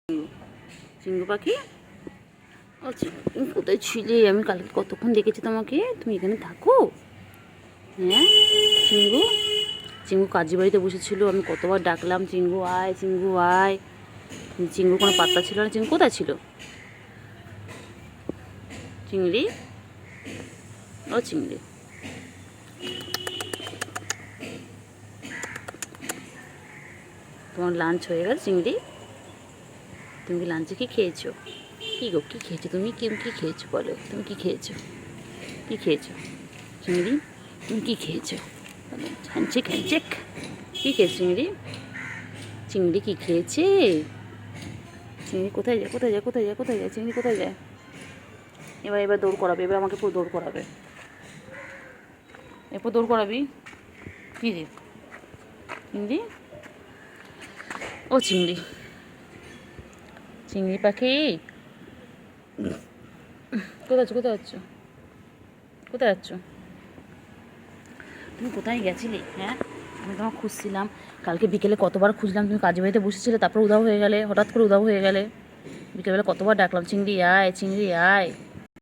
চিঙ্গু পাখি, ও তুমি কোথায় ছিলে? আমি কালকে কতক্ষণ দেখেছি তোমাকে, তুমি এখানে থাকো? হ্যাঁ চিঙ্গু, চিঙ্গু কাজী বাড়িতে বসেছিল, আমি কতবার ডাকলাম চিঙ্গু আয়, চিঙ্গু আয়। চিঙ্গুর কোনো পাত্তা ছিল না। চিঙ্গু কোথায় ছিল? চিংড়ি, ও চিংড়ি, তোমার লাঞ্চ হয়ে গেল চিংড়ি? তুমি লাঞ্চে কি খেয়েছো? কী গো কী খেয়েছো তুমি? কী খেয়েছো বলো? তুমি কী খেয়েছো? কী খেয়েছো চিংড়ি? তুমি কী খেয়েছো বলো? Handshake handshake. কী খেয়েছো চিংড়ি? চিংড়ি কী খেয়েছে? চিংড়ি কোথায় যায়, কোথায় যায়, কোথায় যায়, কোথায় যায় চিংড়ি, কোথায় যায়? এবার দৌড় করাবে, এবার আমাকে পুরো দৌড় করাবে। এরপর দৌড় করাবি। কী রে চিংড়ি, ও চিংড়ি, চিংড়ি পাখি কোথায় আছো? কোথায় যাচ্ছ? কোথায় যাচ্ছ? তুমি কোথায় গেছিলে? হ্যাঁ, আমি তোমাকে খুঁজছিলাম কালকে বিকেলে, কতবার খুঁজলাম, তুমি কাজে বাড়িতে বসেছিলে, তারপর উধাও হয়ে গেলে, হঠাৎ করে উধাও হয়ে গেলে। বিকেলবেলা কতবার ডাকলাম চিংড়ি আয়, চিংড়ি আয়।